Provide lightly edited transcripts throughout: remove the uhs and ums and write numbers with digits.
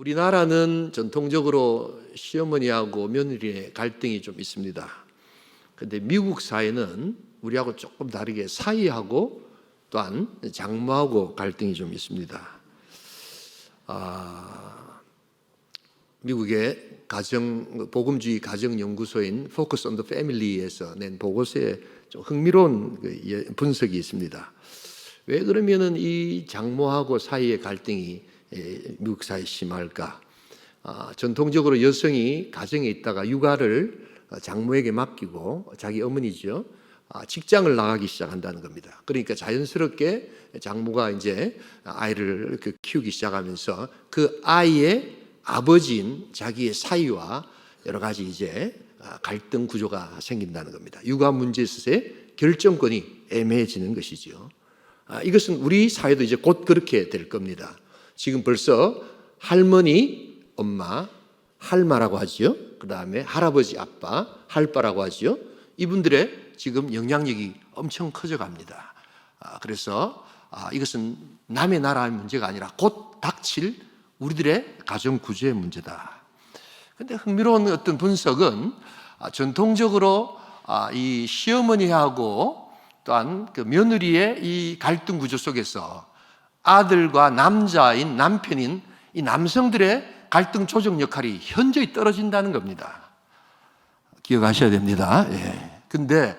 우리나라는 전통적으로 시어머니하고 며느리의 갈등이 좀 있습니다. 그런데 미국 사회는 우리하고 조금 다르게 사위하고 또한 장모하고 갈등이 좀 있습니다. 미국의 복음주의 가정연구소인 Focus on the Family에서 낸 보고서에 좀 흥미로운 분석이 있습니다. 왜 그러면은 이 장모하고 사이의 갈등이 미국 사회에 심할까? 전통적으로 여성이 가정에 있다가 육아를 장모에게 맡기고 자기 어머니죠. 직장을 나가기 시작한다는 겁니다. 그러니까 자연스럽게 장모가 이제 아이를 키우기 시작하면서 그 아이의 아버지인 자기의 사위와 여러 가지 이제 갈등 구조가 생긴다는 겁니다. 육아 문제에 있어서의 결정권이 애매해지는 것이죠. 이것은 우리 사회도 이제 곧 그렇게 될 겁니다. 지금 벌써 할머니, 엄마, 할마라고 하지요. 그 다음에 할아버지, 아빠, 할바라고 하지요. 이분들의 지금 영향력이 엄청 커져갑니다. 그래서 이것은 남의 나라의 문제가 아니라 곧 닥칠 우리들의 가정 구조의 문제다. 그런데 흥미로운 어떤 분석은 전통적으로 이 시어머니하고 또한 그 며느리의 이 갈등 구조 속에서 아들과 남자인 남편인 이 남성들의 갈등 조정 역할이 현저히 떨어진다는 겁니다. 기억하셔야 됩니다. 근데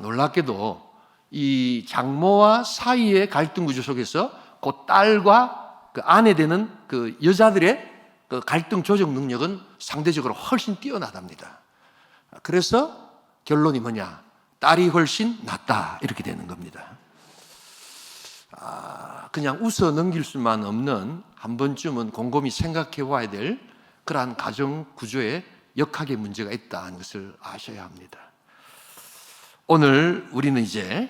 놀랍게도 이 장모와 사이의 갈등 구조 속에서 그 딸과 그 아내 되는 그 여자들의 그 갈등 조정 능력은 상대적으로 훨씬 뛰어나답니다. 그래서 결론이 뭐냐? 딸이 훨씬 낫다 이렇게 되는 겁니다. 그냥 웃어 넘길 수만 없는 한 번쯤은 곰곰이 생각해 봐야 될 그러한 가정 구조에 역학의 문제가 있다는 것을 아셔야 합니다. 오늘 우리는 이제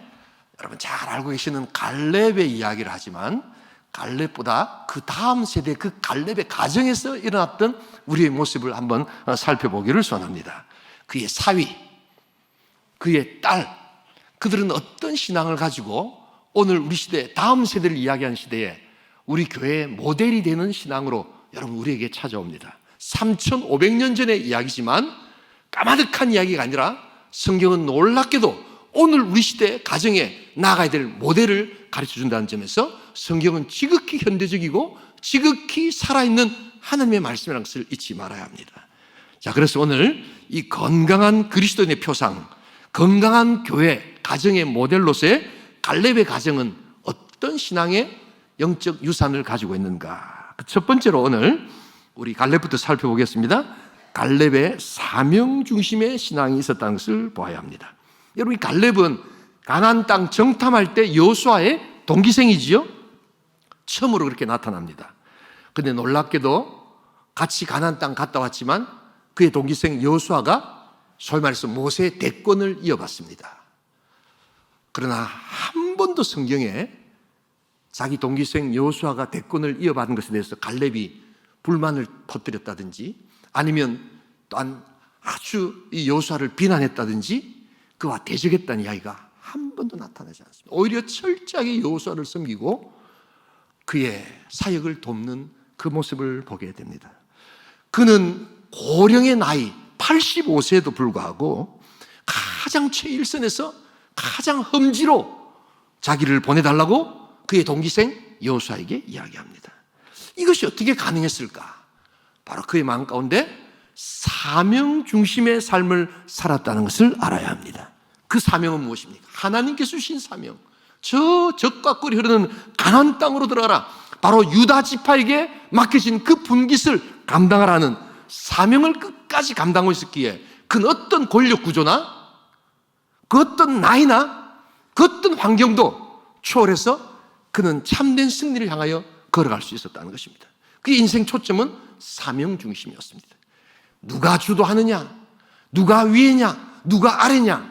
여러분 잘 알고 계시는 갈렙의 이야기를 하지만 갈렙보다 그 다음 세대 그 갈렙의 가정에서 일어났던 우리의 모습을 한번 살펴보기를 소원합니다. 그의 사위, 그의 딸, 그들은 어떤 신앙을 가지고 오늘 우리 시대, 다음 세대를 이야기하는 시대에 우리 교회의 모델이 되는 신앙으로 여러분 우리에게 찾아옵니다. 3,500년 전의 이야기지만 까마득한 이야기가 아니라 성경은 놀랍게도 오늘 우리 시대 가정에 나아가야 될 모델을 가르쳐준다는 점에서 성경은 지극히 현대적이고 지극히 살아있는 하나님의 말씀이라는 것을 잊지 말아야 합니다. 자, 그래서 오늘 이 건강한 그리스도인의 표상, 건강한 교회, 가정의 모델로서의 갈렙의 가정은 어떤 신앙의 영적 유산을 가지고 있는가? 첫 번째로 오늘 우리 갈렙부터 살펴보겠습니다. 갈렙의 사명 중심의 신앙이 있었다는 것을 보아야 합니다. 여러분, 이 갈렙은 가나안 땅 정탐할 때 여호수아의 동기생이지요. 처음으로 그렇게 나타납니다. 그런데 놀랍게도 같이 가나안 땅 갔다 왔지만 그의 동기생 여호수아가 소위 말해서 모세의 대권을 이어받습니다. 그러나 한 번도 성경에 자기 동기생 여호수아가 대권을 이어받은 것에 대해서 갈렙이 불만을 퍼뜨렸다든지 아니면 또한 아주 이 여호수아를 비난했다든지 그와 대적했다는 이야기가 한 번도 나타나지 않습니다. 오히려 철저하게 여호수아를 섬기고 그의 사역을 돕는 그 모습을 보게 됩니다. 그는 고령의 나이 85세에도 불구하고 가장 최일선에서 가장 험지로 자기를 보내달라고 그의 동기생 여호수아에게 이야기합니다. 이것이 어떻게 가능했을까? 바로 그의 마음 가운데 사명 중심의 삶을 살았다는 것을 알아야 합니다. 그 사명은 무엇입니까? 하나님께서 주신 사명. 저 적과 꿀이 흐르는 가나안 땅으로 들어가라. 바로 유다 지파에게 맡겨진 그 분깃을 감당하라는 사명을 끝까지 감당하고 있었기에 그는 어떤 권력 구조나 그 어떤 나이나 그 어떤 환경도 초월해서 그는 참된 승리를 향하여 걸어갈 수 있었다는 것입니다. 그의 인생 초점은 사명 중심이었습니다. 누가 주도하느냐, 누가 위에냐, 누가 아래냐,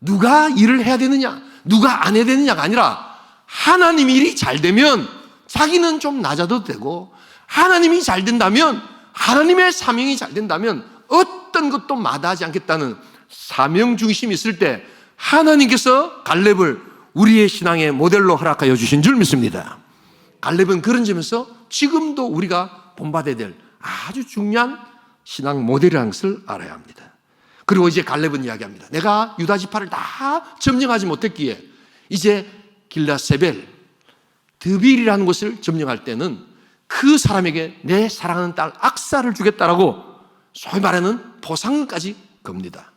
누가 일을 해야 되느냐, 누가 안 해야 되느냐가 아니라 하나님 일이 잘 되면 자기는 좀 낮아도 되고 하나님이 잘 된다면 하나님의 사명이 잘 된다면 어떤 것도 마다하지 않겠다는 사명 중심이 있을 때 하나님께서 갈렙을 우리의 신앙의 모델로 허락하여 주신 줄 믿습니다. 갈렙은 그런 점에서 지금도 우리가 본받아야 될 아주 중요한 신앙 모델이라는 것을 알아야 합니다. 그리고 이제 갈렙은 이야기합니다. 내가 유다 지파를 다 점령하지 못했기에 이제 길라세벨, 드빌이라는 곳을 점령할 때는 그 사람에게 내 사랑하는 딸 악사를 주겠다라고 소위 말하는 포상까지 겁니다.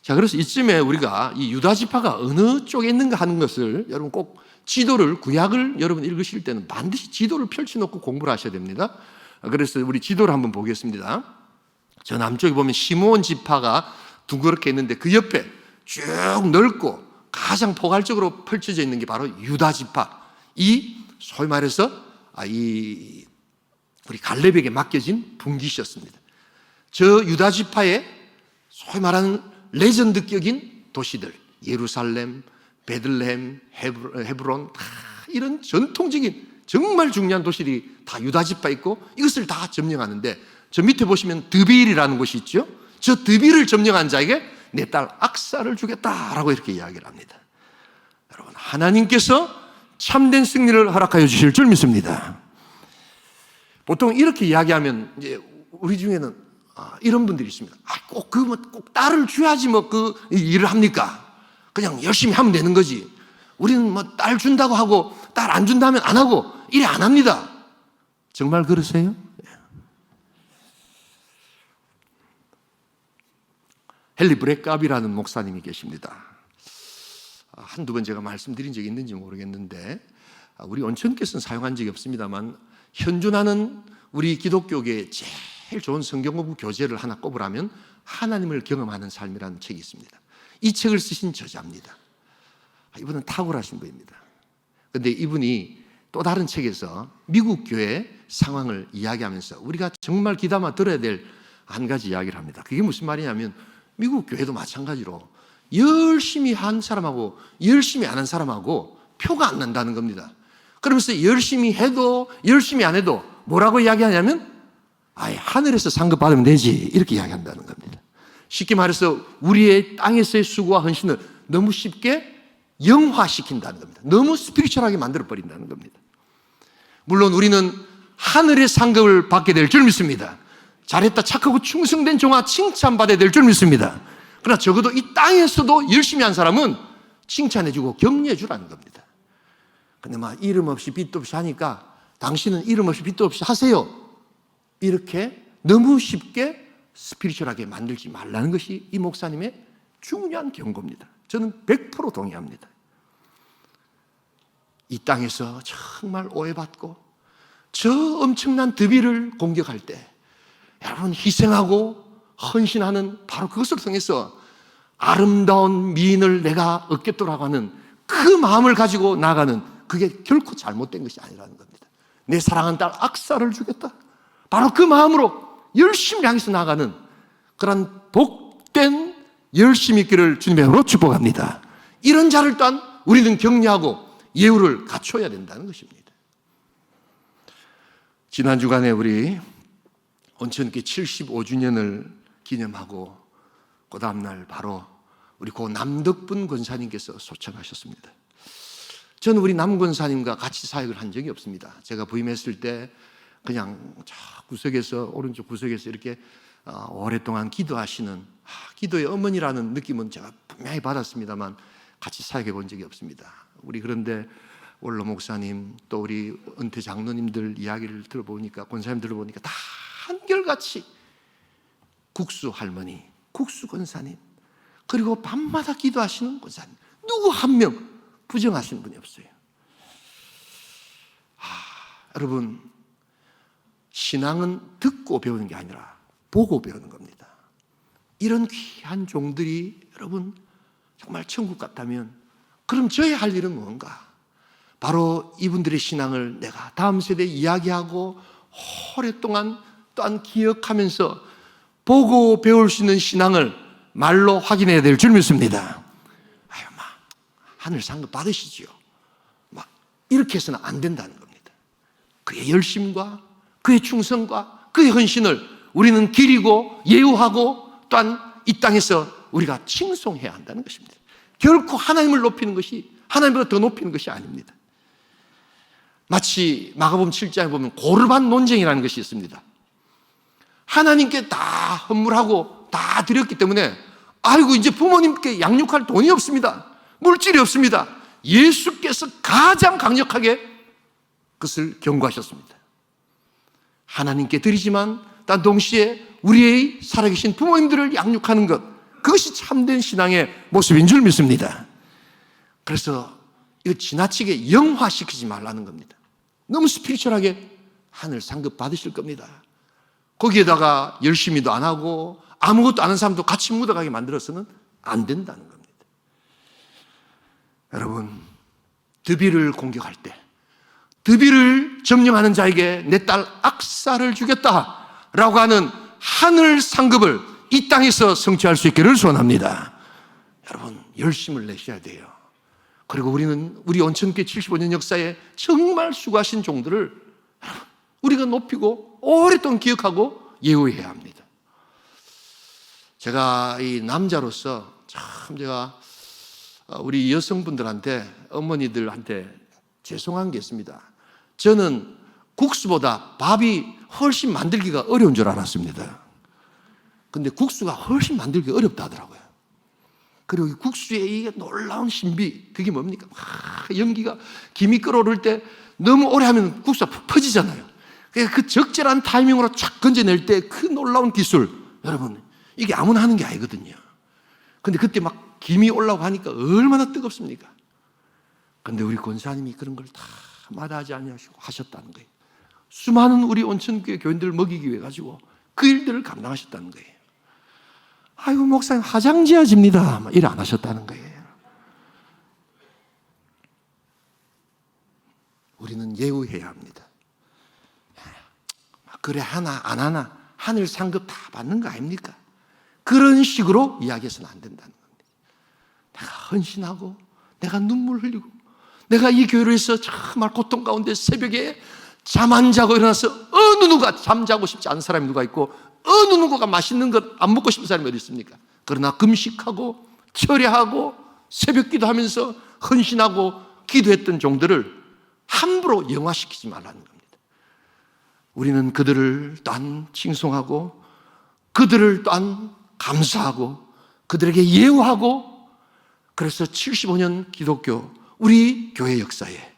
자, 그래서 이쯤에 우리가 이 유다 지파가 어느 쪽에 있는가 하는 것을 여러분 꼭 지도를, 구약을 여러분 읽으실 때는 반드시 지도를 펼쳐놓고 공부를 하셔야 됩니다. 그래서 우리 지도를 한번 보겠습니다. 저 남쪽에 보면 시므온 지파가 둥그렇게 있는데 그 옆에 쭉 넓고 가장 포괄적으로 펼쳐져 있는 게 바로 유다 지파. 이 소위 말해서 우리 갈렙에게 맡겨진 분깃이었습니다. 저 유다 지파의 소위 말하는 레전드격인 도시들, 예루살렘, 베들레헴, 헤브론, 다 이런 전통적인 정말 중요한 도시들이 다 유다 지파 있고 이것을 다 점령하는데 저 밑에 보시면 드빌이라는 곳이 있죠. 저 드빌을 점령한 자에게 내 딸 악사를 주겠다라고 이렇게 이야기를 합니다. 여러분, 하나님께서 참된 승리를 허락하여 주실 줄 믿습니다. 보통 이렇게 이야기하면 이제 우리 중에는 이런 분들이 있습니다. 꼭 딸을 줘야지 그 일을 합니까? 그냥 열심히 하면 되는 거지. 우리는 딸 준다고 하고 딸 안 준다면 안 하고 일 안 합니다. 정말 그러세요? 헨리 브레캅이라는 목사님이 계십니다. 한두 번 제가 말씀드린 적이 있는지 모르겠는데 우리 온천께서는 사용한 적이 없습니다만 현존하는 우리 기독교계의 제일 좋은 성경 공부 교재를 하나 꼽으라면 하나님을 경험하는 삶이라는 책이 있습니다. 이 책을 쓰신 저자입니다. 이분은 탁월하신 분입니다. 그런데 이분이 또 다른 책에서 미국 교회 상황을 이야기하면서 우리가 정말 귀담아 들어야 될 한 가지 이야기를 합니다. 그게 무슨 말이냐면 미국 교회도 마찬가지로 열심히 한 사람하고 열심히 안 한 사람하고 표가 안 난다는 겁니다. 그러면서 열심히 해도 열심히 안 해도 뭐라고 이야기하냐면 하늘에서 상급 받으면 되지 이렇게 이야기한다는 겁니다. 쉽게 말해서 우리의 땅에서의 수고와 헌신을 너무 쉽게 영화시킨다는 겁니다. 너무 스피리추얼하게 만들어버린다는 겁니다. 물론 우리는 하늘의 상급을 받게 될 줄 믿습니다. 잘했다 착하고 충성된 종아 칭찬받아야 될 줄 믿습니다. 그러나 적어도 이 땅에서도 열심히 한 사람은 칭찬해주고 격려해주라는 겁니다. 근데 이름 없이 빚도 없이 하니까 당신은 이름 없이 빚도 없이 하세요. 이렇게 너무 쉽게 스피리추얼하게 만들지 말라는 것이 이 목사님의 중요한 경고입니다. 저는 100% 동의합니다. 이 땅에서 정말 오해받고 저 엄청난 드빌을 공격할 때 여러분 희생하고 헌신하는 바로 그것을 통해서 아름다운 미인을 내가 얻겠더라고 하는 그 마음을 가지고 나가는 그게 결코 잘못된 것이 아니라는 겁니다. 내 사랑하는 딸 악사를 주겠다. 바로 그 마음으로 열심히 향해서 나가는 그런 복된 열심히 있기를 주님의 이름으로 축복합니다. 이런 자를 또한 우리는 격려하고 예우를 갖춰야 된다는 것입니다. 지난 주간에 우리 온천교회 75주년을 기념하고 그 다음날 바로 우리 고 남덕분 권사님께서 소천하셨습니다. 저는 우리 남 권사님과 같이 사역을 한 적이 없습니다. 제가 부임했을 때 그냥 저 구석에서 오른쪽 구석에서 이렇게 오랫동안 기도하시는 기도의 어머니라는 느낌은 제가 분명히 받았습니다만 같이 사역해 본 적이 없습니다. 우리 그런데 원로 목사님 또 우리 은퇴 장로님들 이야기를 들어보니까 권사님 들어보니까 다 한결같이 국수 할머니, 국수 권사님 그리고 밤마다 기도하시는 권사님 누구 한 명 부정하시는 분이 없어요. 여러분 신앙은 듣고 배우는 게 아니라 보고 배우는 겁니다. 이런 귀한 종들이 여러분 정말 천국 같다면 그럼 저야 할 일은 뭔가? 바로 이분들의 신앙을 내가 다음 세대에 이야기하고 오랫동안 또한 기억하면서 보고 배울 수 있는 신앙을 말로 확인해야 될 줄 믿습니다. 하늘 상급 받으시지요. 이렇게 해서는 안 된다는 겁니다. 그의 열심과 그의 충성과 그의 헌신을 우리는 기리고 예우하고 또한 이 땅에서 우리가 칭송해야 한다는 것입니다. 결코 하나님을 높이는 것이 하나님보다 더 높이는 것이 아닙니다. 마치 마가복음 7장에 보면 고르반 논쟁이라는 것이 있습니다. 하나님께 다 헌물하고 다 드렸기 때문에 아이고 이제 부모님께 양육할 돈이 없습니다. 물질이 없습니다. 예수께서 가장 강력하게 그것을 경고하셨습니다. 하나님께 드리지만 단 동시에 우리의 살아계신 부모님들을 양육하는 것, 그것이 참된 신앙의 모습인 줄 믿습니다. 그래서 이거 지나치게 영화시키지 말라는 겁니다. 너무 스피리추얼하게 하늘 상급 받으실 겁니다. 거기에다가 열심히도 안 하고 아무것도 아는 사람도 같이 묻어가게 만들어서는 안 된다는 겁니다. 여러분, 드비를 공격할 때 드비를 점령하는 자에게 내 딸 악사를 주겠다라고 하는 하늘 상급을 이 땅에서 성취할 수 있기를 소원합니다. 여러분, 열심을 내셔야 돼요. 그리고 우리는 우리 온천교회 75년 역사에 정말 수고하신 종들을 우리가 높이고 오랫동안 기억하고 예우해야 합니다. 제가 이 남자로서 참 제가 우리 여성분들한테, 어머니들한테 죄송한 게 있습니다. 저는 국수보다 밥이 훨씬 만들기가 어려운 줄 알았습니다. 근데 국수가 훨씬 만들기 어렵다 하더라고요. 그리고 이 국수의 이 놀라운 신비, 그게 뭡니까? 연기가, 김이 끓어오를 때 너무 오래 하면 국수가 푹 퍼지잖아요. 그러니까 그 적절한 타이밍으로 쫙 건져낼 때 그 놀라운 기술, 여러분, 이게 아무나 하는 게 아니거든요. 근데 그때 막 김이 올라오고 하니까 얼마나 뜨겁습니까? 근데 우리 권사님이 그런 걸 다 마다하지 아니하시고 하셨다는 거예요. 수많은 우리 온천교회 교인들을 먹이기 위해 가지고 그 일들을 감당하셨다는 거예요. 아이고, 목사님 화장지어집니다, 일 안 하셨다는 거예요. 우리는 예우해야 합니다. 그래 하나 안 하나 하늘 상급 다 받는 거 아닙니까? 그런 식으로 이야기해서는 안 된다는 겁니다. 내가 헌신하고 내가 눈물 흘리고 내가 이 교회에서 정말 고통 가운데 새벽에 잠 안 자고 일어나서 어느 누가 잠자고 싶지 않은 사람이 누가 있고 어느 누구가 맛있는 것 안 먹고 싶은 사람이 어디 있습니까? 그러나 금식하고 철야하고 새벽 기도하면서 헌신하고 기도했던 종들을 함부로 영화시키지 말라는 겁니다. 우리는 그들을 또한 칭송하고 그들을 또한 감사하고 그들에게 예우하고, 그래서 75년 기독교 우리 교회 역사에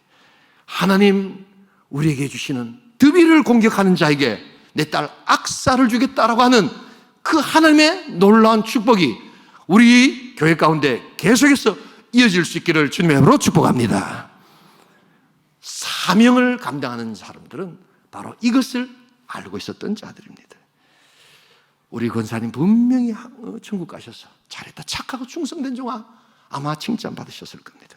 하나님 우리에게 주시는 드비를 공격하는 자에게 내 딸 악사를 주겠다라고 하는 그 하나님의 놀라운 축복이 우리 교회 가운데 계속해서 이어질 수 있기를 주님의 이름으로 축복합니다. 사명을 감당하는 사람들은 바로 이것을 알고 있었던 자들입니다. 우리 권사님 분명히 천국 가셔서 잘했다, 착하고 충성된 종아, 아마 칭찬 받으셨을 겁니다.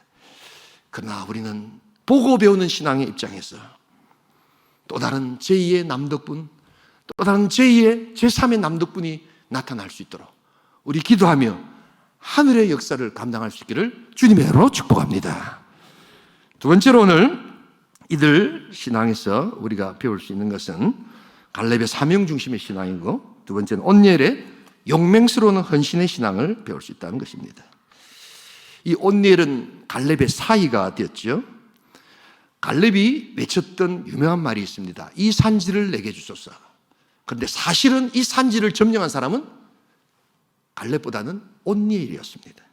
그러나 우리는 보고 배우는 신앙의 입장에서 또 다른 제2의 남덕분, 또 다른 제2의 제3의 남덕분이 나타날 수 있도록 우리 기도하며 하늘의 역사를 감당할 수 있기를 주님의 이름으로 축복합니다. 두 번째로 오늘 이들 신앙에서 우리가 배울 수 있는 것은 갈렙의 사명 중심의 신앙이고, 두 번째는 온니엘의 용맹스러운 헌신의 신앙을 배울 수 있다는 것입니다. 이 온니엘은 갈렙의 사위가 되었죠. 갈렙이 외쳤던 유명한 말이 있습니다. 이 산지를 내게 주소서. 그런데 사실은 이 산지를 점령한 사람은 갈렙보다는 온니엘이었습니다.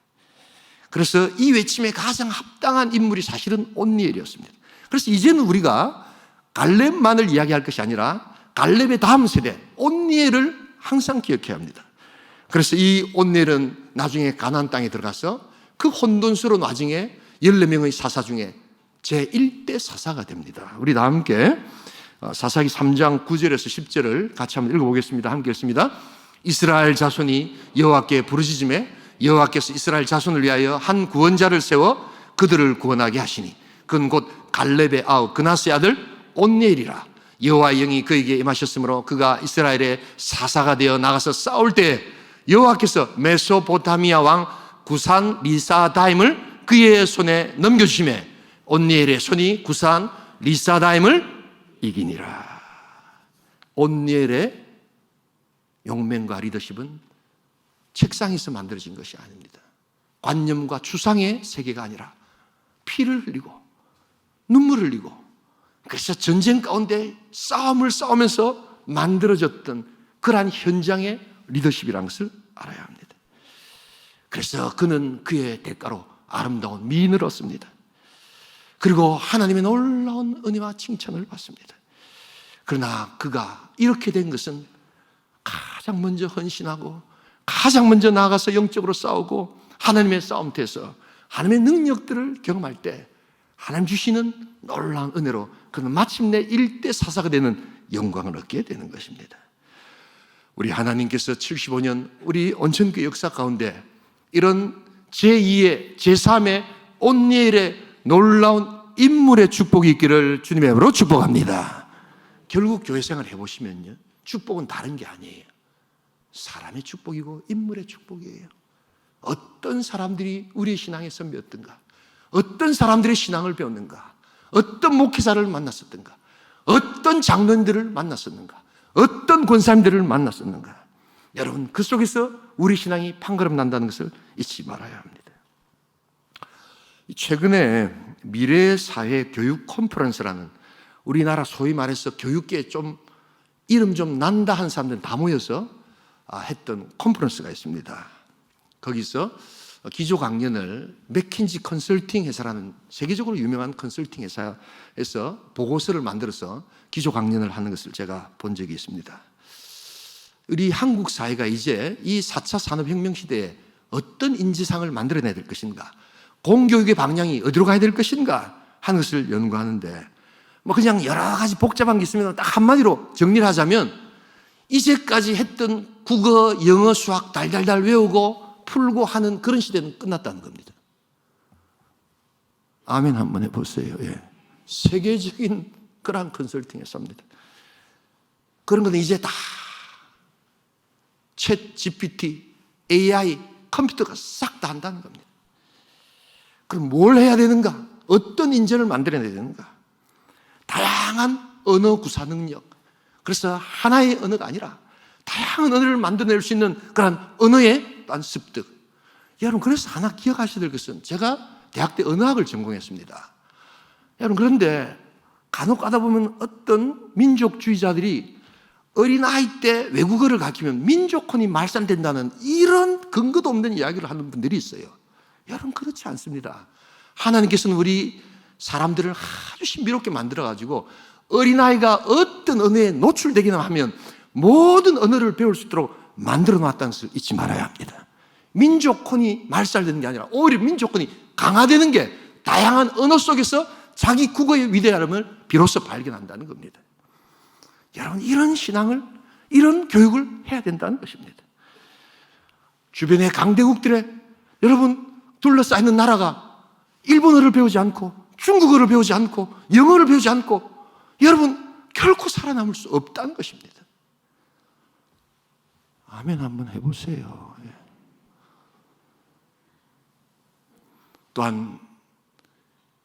그래서 이 외침에 가장 합당한 인물이 사실은 온니엘이었습니다. 그래서 이제는 우리가 갈렙만을 이야기할 것이 아니라 갈렙의 다음 세대 온니엘을 항상 기억해야 합니다. 그래서 이 온니엘은 나중에 가나안 땅에 들어가서 그 혼돈스러운 와중에 14명의 사사 중에 제1대 사사가 됩니다. 우리 다 함께 사사기 3장 9절에서 10절을 같이 한번 읽어보겠습니다. 함께 읽습니다. 이스라엘 자손이 여호와께 부르짖음에 여호와께서 이스라엘 자손을 위하여 한 구원자를 세워 그들을 구원하게 하시니 그는 곧 갈렙의 아우 그나스의 아들 온니엘이라. 여호와의 영이 그에게 임하셨으므로 그가 이스라엘의 사사가 되어 나가서 싸울 때 여호와께서 메소포타미아 왕 구산 리사다임을 그의 손에 넘겨주시매 온니엘의 손이 구산 리사다임을 이기니라. 온니엘의 용맹과 리더십은 책상에서 만들어진 것이 아닙니다. 관념과 추상의 세계가 아니라 피를 흘리고 눈물을 흘리고 그래서 전쟁 가운데 싸움을 싸우면서 만들어졌던 그러한 현장의 리더십이라는 것을 알아야 합니다. 그래서 그는 그의 대가로 아름다운 미인을 얻습니다. 그리고 하나님의 놀라운 은혜와 칭찬을 받습니다. 그러나 그가 이렇게 된 것은 가장 먼저 헌신하고 가장 먼저 나아가서 영적으로 싸우고 하나님의 싸움터에서 하나님의 능력들을 경험할 때 하나님 주시는 놀라운 은혜로 그는 마침내 일대 사사가 되는 영광을 얻게 되는 것입니다. 우리 하나님께서 75년 우리 온천교회 역사 가운데 이런 제2의 제3의 온니엘의 놀라운 인물의 축복이 있기를 주님의 이름으로 축복합니다. 결국 교회 생활 해보시면요, 축복은 다른 게 아니에요. 사람의 축복이고 인물의 축복이에요. 어떤 사람들이 우리의 신앙에 선배였던가, 어떤 사람들의 신앙을 배웠는가, 어떤 목회자를 만났었던가, 어떤 장로님들을 만났었는가, 어떤 권사님들을 만났었는가. 여러분, 그 속에서 우리 신앙이 판가름 난다는 것을 잊지 말아야 합니다. 최근에 미래사회 교육 컨퍼런스라는 우리나라 소위 말해서 교육계에 좀 이름 좀 난다 한 사람들 다 모여서 했던 컨퍼런스가 있습니다. 거기서 기조 강연을 맥킨지 컨설팅 회사라는 세계적으로 유명한 컨설팅 회사에서 보고서를 만들어서 기조 강연을 하는 것을 제가 본 적이 있습니다. 우리 한국 사회가 이제 이 4차 산업혁명 시대에 어떤 인지상을 만들어내야 될 것인가, 공교육의 방향이 어디로 가야 될 것인가 하는 것을 연구하는데, 뭐 그냥 여러 가지 복잡한 게 있으면 딱 한마디로 정리를 하자면 이제까지 했던 국어, 영어, 수학 달달달 외우고 풀고 하는 그런 시대는 끝났다는 겁니다. 아멘 한번 해보세요. 예. 세계적인 그러한 컨설팅 회사입니다. 그런 건 이제 다 챗 GPT, AI, 컴퓨터가 싹 다 한다는 겁니다. 그럼 뭘 해야 되는가? 어떤 인재를 만들어내야 되는가? 다양한 언어 구사 능력. 그래서 하나의 언어가 아니라 다양한 언어를 만들어낼 수 있는 그런 언어의 습득. 여러분, 그래서 하나 기억하셔야 될 것은, 제가 대학 때 언어학을 전공했습니다. 여러분, 그런데 간혹 가다 보면 어떤 민족주의자들이 어린아이 때 외국어를 가르치면 민족혼이 말살된다는 이런 근거도 없는 이야기를 하는 분들이 있어요. 여러분, 그렇지 않습니다. 하나님께서는 우리 사람들을 아주 신비롭게 만들어가지고 어린아이가 어떤 언어에 노출되기만 하면 모든 언어를 배울 수 있도록 만들어 놨다는 것을 잊지 말아야 합니다. 민족혼이 말살되는 게 아니라 오히려 민족혼이 강화되는 게 다양한 언어 속에서 자기 국어의 위대함을 비로소 발견한다는 겁니다. 여러분, 이런 신앙을, 이런 교육을 해야 된다는 것입니다. 주변의 강대국들의 여러분 둘러싸이는 나라가 일본어를 배우지 않고 중국어를 배우지 않고 영어를 배우지 않고 여러분 결코 살아남을 수 없다는 것입니다. 아멘 한번 해보세요. 예. 또한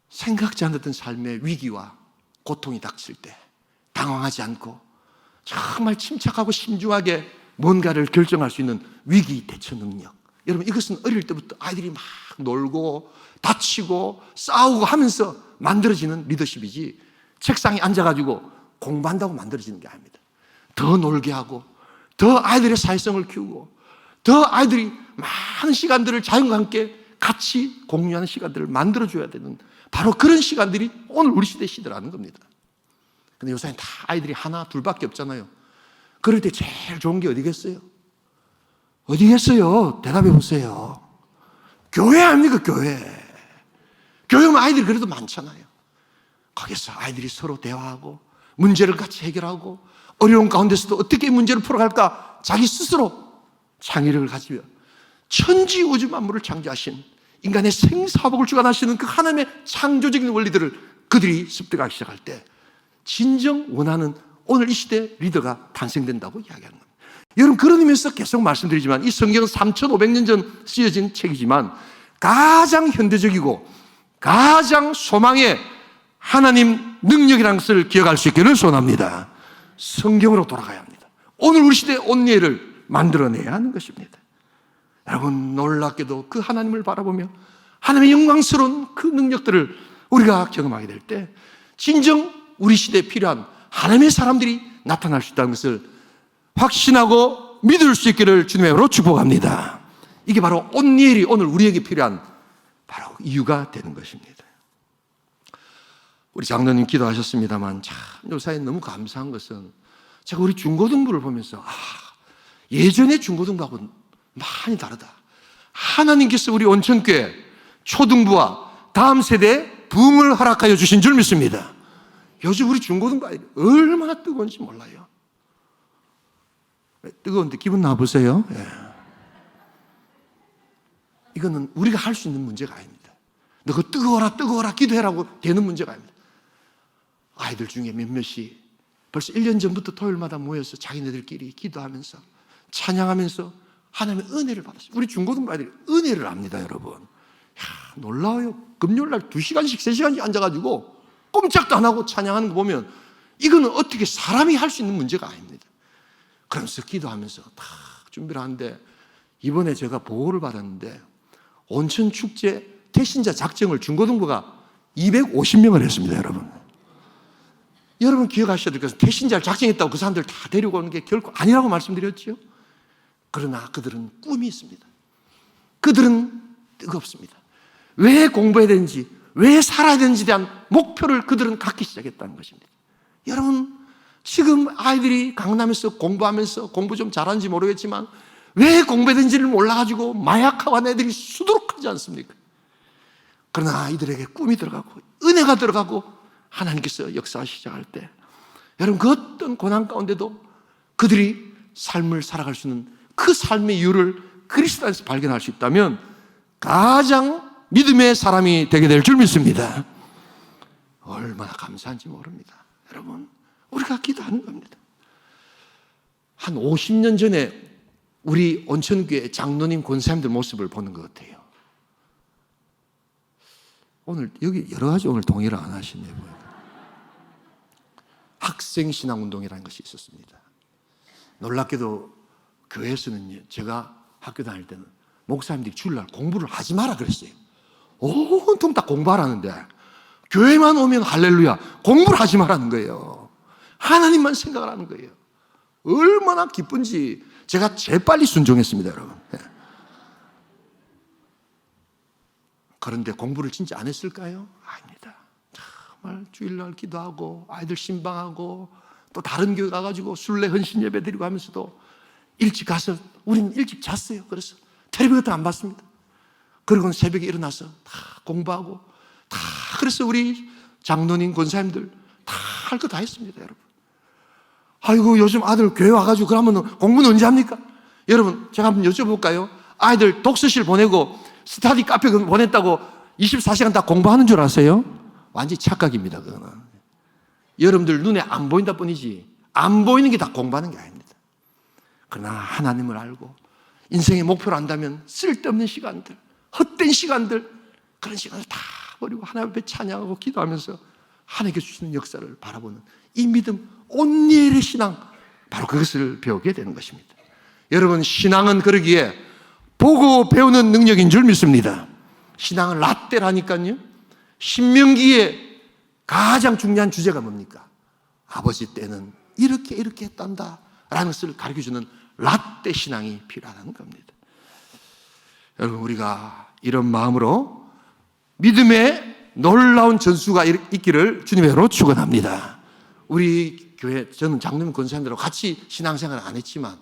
생각지 않았던 삶의 위기와 고통이 닥칠 때 당황하지 않고 정말 침착하고 신중하게 뭔가를 결정할 수 있는 위기 대처 능력. 여러분, 이것은 어릴 때부터 아이들이 막 놀고 다치고 싸우고 하면서 만들어지는 리더십이지, 책상에 앉아가지고 공부한다고 만들어지는 게 아닙니다. 더 놀게 하고 더 아이들의 사회성을 키우고 더 아이들이 많은 시간들을 자연과 함께 같이 공유하는 시간들을 만들어줘야 되는 바로 그런 시간들이 오늘 우리 시대라는 겁니다. 근데 요새는 다 아이들이 하나 둘밖에 없잖아요. 그럴 때 제일 좋은 게 어디겠어요? 어디겠어요? 대답해 보세요. 교회 아닙니까? 교회. 교회면 아이들이 그래도 많잖아요. 거기서 아이들이 서로 대화하고 문제를 같이 해결하고 어려운 가운데서도 어떻게 문제를 풀어갈까 자기 스스로 창의력을 가지며 천지 우주 만물을 창조하신 인간의 생사복을 주관하시는 그 하나님의 창조적인 원리들을 그들이 습득하기 시작할 때 진정 원하는 오늘 이 시대 리더가 탄생된다고 이야기하는 겁니다. 여러분, 그런 의미에서 계속 말씀드리지만 이 성경은 3,500년 전 쓰여진 책이지만 가장 현대적이고 가장 소망의 하나님 능력이라는 것을 기억할 수 있기를 소원합니다. 성경으로 돌아가야 합니다. 오늘 우리 시대의 온니엘을 만들어내야 하는 것입니다. 여러분, 놀랍게도 그 하나님을 바라보며 하나님의 영광스러운 그 능력들을 우리가 경험하게 될 때 진정 우리 시대에 필요한 하나님의 사람들이 나타날 수 있다는 것을 확신하고 믿을 수 있기를 주님의 이름으로 축복합니다. 이게 바로 온니엘이 오늘 우리에게 필요한 바로 이유가 되는 것입니다. 우리 장로님 기도하셨습니다만 참 요사이 너무 감사한 것은 제가 우리 중고등부를 보면서 예전의 중고등부하고는 많이 다르다. 하나님께서 우리 온천교회 초등부와 다음 세대에 부흥을 허락하여 주신 줄 믿습니다. 요즘 우리 중고등부 아이들이 얼마나 뜨거운지 몰라요. 뜨거운데 기분 나쁘세요? 예. 이거는 우리가 할 수 있는 문제가 아닙니다. 너 그 뜨거워라 기도해라고 되는 문제가 아닙니다. 아이들 중에 몇몇이 벌써 1년 전부터 토요일마다 모여서 자기네들끼리 기도하면서 찬양하면서 하나님의 은혜를 받았어요. 우리 중고등부 아이들이 은혜를 압니다, 여러분. 놀라워요. 금요일날 2시간씩 3시간씩 앉아가지고 꼼짝도 안 하고 찬양하는 거 보면 이거는 어떻게 사람이 할 수 있는 문제가 아닙니다. 그러면서 기도하면서 다 준비를 하는데 이번에 제가 보고를 받았는데 온천축제 태신자 작정을 중고등부가 250명을 했습니다, 여러분. 여러분 기억하셔야 될 것은 태신자를 작정했다고 그 사람들 다 데리고 오는 게 결코 아니라고 말씀드렸죠. 그러나 그들은 꿈이 있습니다. 그들은 뜨겁습니다. 왜 공부해야 되는지, 왜 살아야 되는지에 대한 목표를 그들은 갖기 시작했다는 것입니다. 여러분 지금 아이들이 강남에서 공부하면서 공부 좀 잘하는지 모르겠지만 왜 공부해야 되는지를 몰라가지고 마약하고 하는 애들이 수두룩하지 않습니까? 그러나 이들에게 꿈이 들어가고 은혜가 들어가고 하나님께서 역사 시작할 때 여러분 그 어떤 고난 가운데도 그들이 삶을 살아갈 수 있는 그 삶의 이유를 그리스도 안에서 발견할 수 있다면 가장 믿음의 사람이 되게 될 줄 믿습니다. 얼마나 감사한지 모릅니다. 여러분 우리가 기도하는 겁니다. 한 50년 전에 우리 온천교회 장로님 권사님들 모습을 보는 것 같아요. 오늘 여기 여러 가지 오늘 동의를 안 하시네요. 학생신앙운동이라는 것이 있었습니다. 놀랍게도 교회에서는 제가 학교 다닐 때는 목사님들이 주일날 공부를 하지 마라 그랬어요. 온통 다 공부하라는데 교회만 오면 할렐루야 공부를 하지 말라는 거예요. 하나님만 생각을 하는 거예요. 얼마나 기쁜지 제가 제일 빨리 순종했습니다, 여러분. 그런데 공부를 진짜 안 했을까요? 아닙니다. 정말 주일날 기도하고 아이들 신방하고 또 다른 교회 가가지고 순례 헌신 예배 드리고 하면서도 일찍 가서 우리는 일찍 잤어요. 그래서 텔레비 같은 거 안 봤습니다. 그리고는 새벽에 일어나서 다 공부하고 다 그래서 우리 장로님 권사님들 다 할 거 다 했습니다, 여러분. 아이고 요즘 아들 교회 와가지고 그러면 공부는 언제 합니까? 여러분 제가 한번 여쭤볼까요? 아이들 독서실 보내고 스터디 카페 보냈다고 24시간 다 공부하는 줄 아세요? 완전히 착각입니다, 그거는. 여러분들 눈에 안 보인다 뿐이지 안 보이는 게 다 공부하는 게 아닙니다. 그러나 하나님을 알고 인생의 목표를 안다면 쓸데없는 시간들, 헛된 시간들, 그런 시간을 다 버리고 하나님 앞에 찬양하고 기도하면서 하나님께 주시는 역사를 바라보는 이 믿음, 온니엘의 신앙, 바로 그것을 배우게 되는 것입니다. 여러분 신앙은 그러기에 보고 배우는 능력인 줄 믿습니다. 신앙은 라떼라니까요. 신명기에 가장 중요한 주제가 뭡니까? 아버지 때는 이렇게 했단다 라는 것을 가르쳐주는 라떼 신앙이 필요하다는 겁니다. 여러분 우리가 이런 마음으로 믿음의 놀라운 전수가 있기를 주님의 이름으로 축원합니다. 우리 교회 저는 장로님 권사님들하고 같이 신앙생활을 안 했지만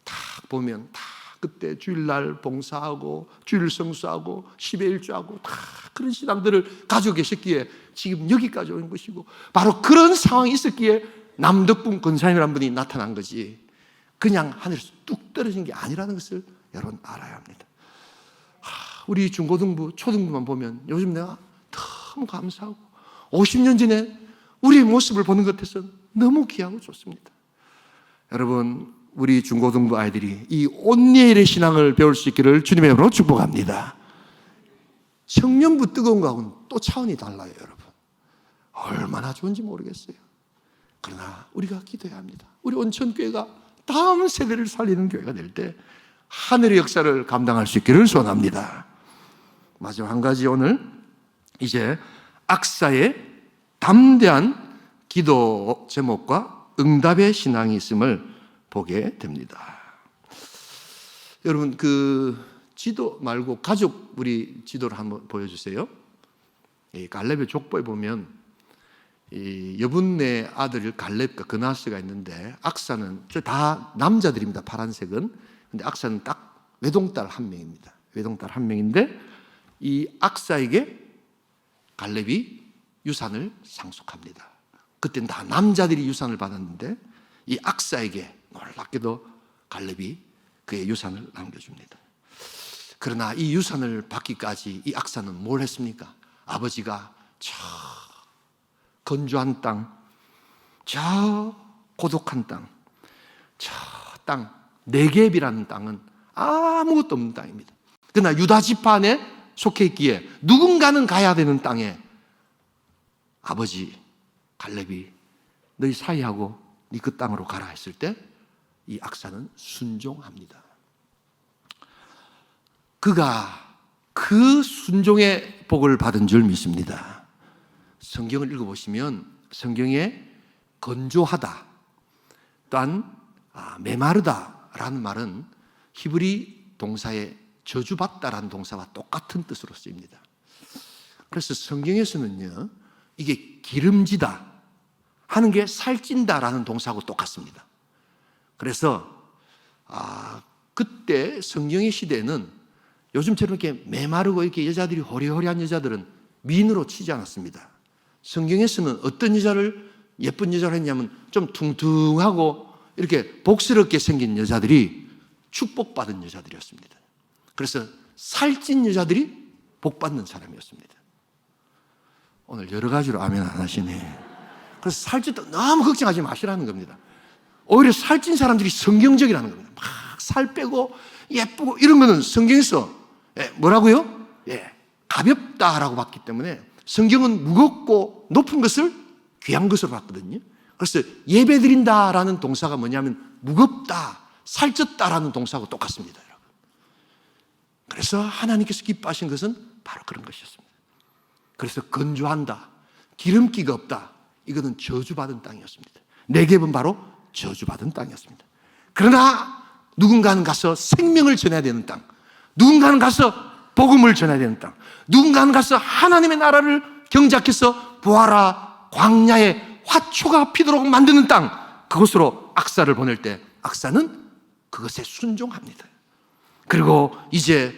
다 보면 다 그때 주일날 봉사하고 주일 성수하고 10회 1주하고 다 그런 신앙들을 가지고 계셨기에 지금 여기까지 온 것이고 바로 그런 상황이 있었기에 남덕분 권사님이라는 분이 나타난 거지 그냥 하늘에서 뚝 떨어진 게 아니라는 것을 여러분 알아야 합니다. 우리 중고등부, 초등부만 보면 요즘 내가 너무 감사하고 50년 전에 우리의 모습을 보는 것 같아서 너무 귀하고 좋습니다. 여러분 우리 중고등부 아이들이 이 온니엘의 신앙을 배울 수 있기를 주님의 이름으로 축복합니다. 청년부 뜨거운 거하고는 또 차원이 달라요, 여러분. 얼마나 좋은지 모르겠어요. 그러나 우리가 기도해야 합니다. 우리 온천교회가 다음 세대를 살리는 교회가 될 때 하늘의 역사를 감당할 수 있기를 소원합니다. 마지막 한 가지 오늘 이제 악사의 담대한 기도 제목과 응답의 신앙이 있음을 보게 됩니다. 여러분, 그 지도 말고 가족 우리 지도를 한번 보여주세요. 이 갈렙의 족보에 보면 이 여분네 아들 갈렙과 그나스가 있는데, 악사는 다 남자들입니다. 파란색은. 근데 악사는 딱 외동딸 한 명입니다. 외동딸 한 명인데, 이 악사에게 갈렙이 유산을 상속합니다. 그때는 다 남자들이 유산을 받았는데, 이 악사에게 놀랍게도 갈렙이 그의 유산을 남겨줍니다. 그러나 이 유산을 받기까지 이 악사는 뭘 했습니까? 아버지가 저 건조한 땅, 저 고독한 땅, 저 땅, 네겝이라는 땅은 아무것도 없는 땅입니다. 그러나 유다 지파에 속해 있기에 누군가는 가야 되는 땅에 아버지 갈렙이 너희 사이하고 네 그 땅으로 가라 했을 때 이 악사는 순종합니다. 그가 그 순종의 복을 받은 줄 믿습니다. 성경을 읽어보시면 성경에 건조하다 또한 메마르다라는 말은 히브리 동사의 저주받다라는 동사와 똑같은 뜻으로 쓰입니다. 그래서 성경에서는요, 이게 기름지다 하는 게 살찐다라는 동사하고 똑같습니다. 그래서 그때 성경의 시대에는 요즘처럼 이렇게 메마르고 이렇게 여자들이 호리호리한 여자들은 미인으로 치지 않았습니다. 성경에서는 어떤 여자를 예쁜 여자로 했냐면 좀 퉁퉁하고 이렇게 복스럽게 생긴 여자들이 축복받은 여자들이었습니다. 그래서 살찐 여자들이 복받는 사람이었습니다. 오늘 여러 가지로 아멘 안 하시네. 그래서 살찐다 너무 걱정하지 마시라는 겁니다. 오히려 살찐 사람들이 성경적이라는 겁니다. 막 살 빼고 예쁘고 이런 거는 성경에서 뭐라고요? 가볍다라고 봤기 때문에 성경은 무겁고 높은 것을 귀한 것으로 봤거든요. 그래서 예배 드린다라는 동사가 뭐냐면 무겁다, 살쪘다라는 동사하고 똑같습니다, 여러분. 그래서 하나님께서 기뻐하신 것은 바로 그런 것이었습니다. 그래서 건조한다, 기름기가 없다, 이거는 저주받은 땅이었습니다. 네겝은 바로 저주받은 땅이었습니다. 그러나 누군가는 가서 생명을 전해야 되는 땅, 누군가는 가서 복음을 전해야 되는 땅, 누군가는 가서 하나님의 나라를 경작해서 보아라 광야에 화초가 피도록 만드는 땅, 그것으로 악사를 보낼 때 악사는 그것에 순종합니다. 그리고 이제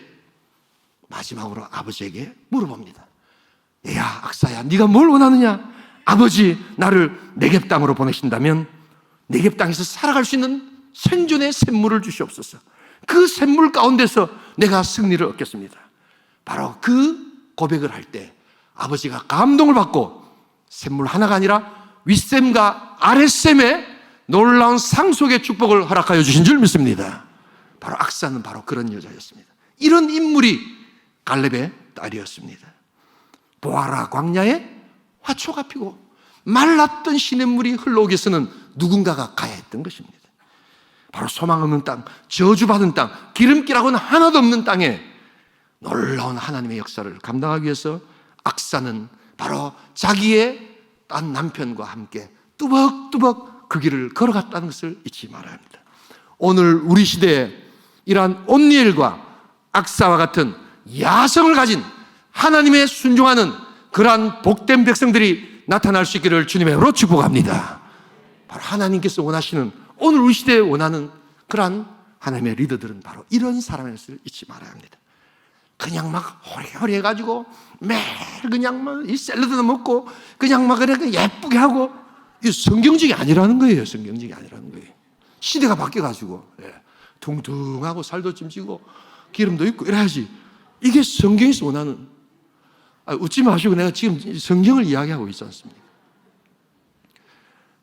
마지막으로 아버지에게 물어봅니다. 야, 악사야, 네가 뭘 원하느냐? 아버지, 나를 네겝 땅으로 보내신다면 네겝 땅에서 살아갈 수 있는 생존의 샘물을 주시옵소서. 그 샘물 가운데서 내가 승리를 얻겠습니다. 바로 그 고백을 할 때 아버지가 감동을 받고 샘물 하나가 아니라 윗샘과 아랫샘에 놀라운 상속의 축복을 허락하여 주신 줄 믿습니다. 바로 악사는 바로 그런 여자였습니다. 이런 인물이 갈렙의 딸이었습니다. 보아라 광야에 화초가 피고 말랐던 시냇물이 흘러오기 위해서는 누군가가 가야 했던 것입니다. 바로 소망 없는 땅, 저주받은 땅, 기름기라고는 하나도 없는 땅에 놀라운 하나님의 역사를 감당하기 위해서 악사는 바로 자기의 딴 남편과 함께 뚜벅뚜벅 그 길을 걸어갔다는 것을 잊지 말아야 합니다. 오늘 우리 시대에 이러한 온니엘과 악사와 같은 야성을 가진 하나님의 순종하는 그러한 복된 백성들이 나타날 수 있기를 주님의 이름으로 축복합니다. 바로 하나님께서 원하시는, 오늘 우리 시대에 원하는 그러한 하나님의 리더들은 바로 이런 사람의 것을 잊지 말아야 합니다. 그냥 막 호리호리 해가지고 매일 그냥 막 이 샐러드도 먹고 그냥 막 그렇게 예쁘게 하고, 이 성경적이 아니라는 거예요. 성경적이 아니라는 거예요. 시대가 바뀌어가지고 퉁퉁하고 살도 찜지고 기름도 있고 이래야지. 이게 성경에서 원하는, 웃지 마시고 내가 지금 성경을 이야기하고 있지 않습니까?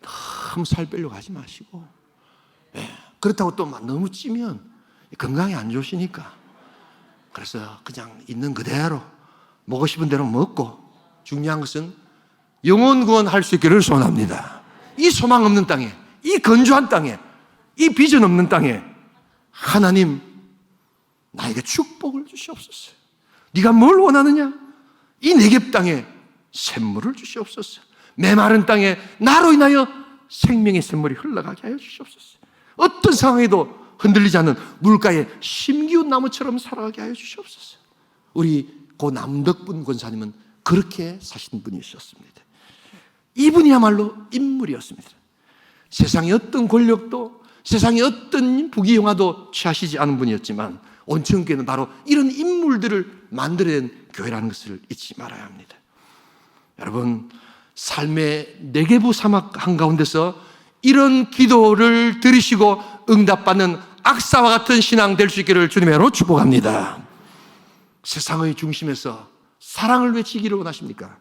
너무 살 빼려고 하지 마시고, 그렇다고 또 막 너무 찌면 건강에 안 좋으시니까, 그래서 그냥 있는 그대로 먹고 싶은 대로 먹고, 중요한 것은 영혼 구원할 수 있기를 소원합니다. 이 소망 없는 땅에, 이 건조한 땅에, 이 비전 없는 땅에 하나님 나에게 축복을 주시옵소서. 네가 뭘 원하느냐? 이 네겝 땅에 샘물을 주시옵소서. 메마른 땅에 나로 인하여 생명의 샘물이 흘러가게 하여 주시옵소서. 어떤 상황에도 흔들리지 않는 물가에 심기운 나무처럼 살아가게 하여 주시옵소서. 우리 고 남덕분 권사님은 그렇게 사신 분이셨습니다. 이분이야말로 인물이었습니다. 세상의 어떤 권력도, 세상의 어떤 부귀영화도 취하시지 않은 분이었지만 온천교회는 바로 이런 인물들을 만들어낸 교회라는 것을 잊지 말아야 합니다. 여러분, 삶의 네개부 사막 한가운데서 이런 기도를 들으시고 응답받는 악사와 같은 신앙 될 수 있기를 주님의 이름으로 축복합니다. 세상의 중심에서 사랑을 외치기를 원하십니까?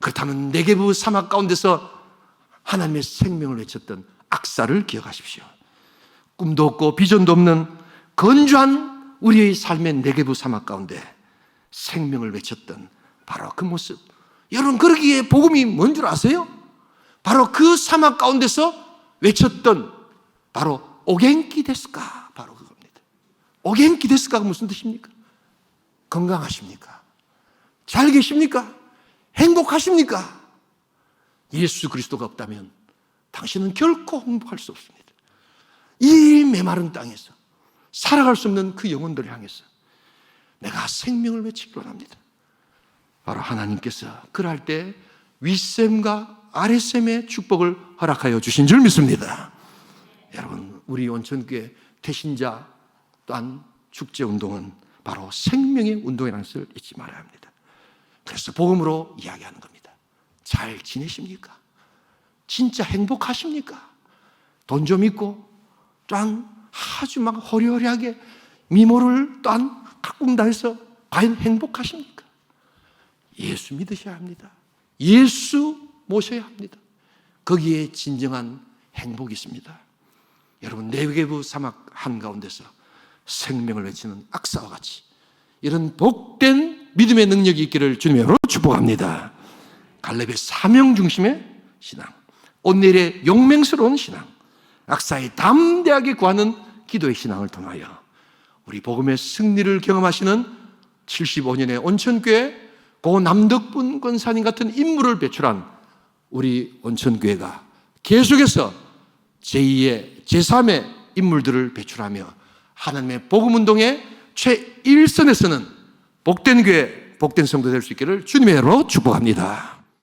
그렇다면 네개부 사막 가운데서 하나님의 생명을 외쳤던 악사를 기억하십시오. 꿈도 없고 비전도 없는 건조한 우리의 삶의 네개부 사막 가운데 생명을 외쳤던 바로 그 모습. 여러분, 그러기에 복음이 뭔 줄 아세요? 바로 그 사막 가운데서 외쳤던 바로 오겐키 데스까, 바로 그겁니다. 오겐키 데스까가 무슨 뜻입니까? 건강하십니까? 잘 계십니까? 행복하십니까? 예수 그리스도가 없다면 당신은 결코 행복할 수 없습니다. 이 메마른 땅에서 살아갈 수 없는 그 영혼들을 향해서 내가 생명을 외치기 원합니다. 바로 하나님께서 그럴 때 윗셈과 아랫셈의 축복을 허락하여 주신 줄 믿습니다. 여러분, 우리 온천교회 태신자 또한 축제운동은 바로 생명의 운동이라는 것을 잊지 말아야 합니다. 그래서 복음으로 이야기하는 겁니다. 잘 지내십니까? 진짜 행복하십니까? 돈 좀 있고 또한 아주 막 허리허리하게 미모를 또한 가꾼다 해서 과연 행복하십니까? 예수 믿으셔야 합니다. 예수 모셔야 합니다. 거기에 진정한 행복이 있습니다. 여러분, 네개부 사막 한가운데서 생명을 외치는 악사와 같이 이런 복된 믿음의 능력이 있기를 주님의 이름으로 축복합니다. 갈렙의 사명 중심의 신앙, 온넬의 용맹스러운 신앙, 악사의 담대하게 구하는 기도의 신앙을 통하여 우리 복음의 승리를 경험하시는 75년의 온천교회 고 남덕분 권사님 같은 인물을 배출한 우리 온천교회가 계속해서 제2의 제3의 인물들을 배출하며 하나님의 복음운동의 최일선에 서는 복된 교회, 복된 성도 될 수 있기를 주님의 이름으로 축복합니다.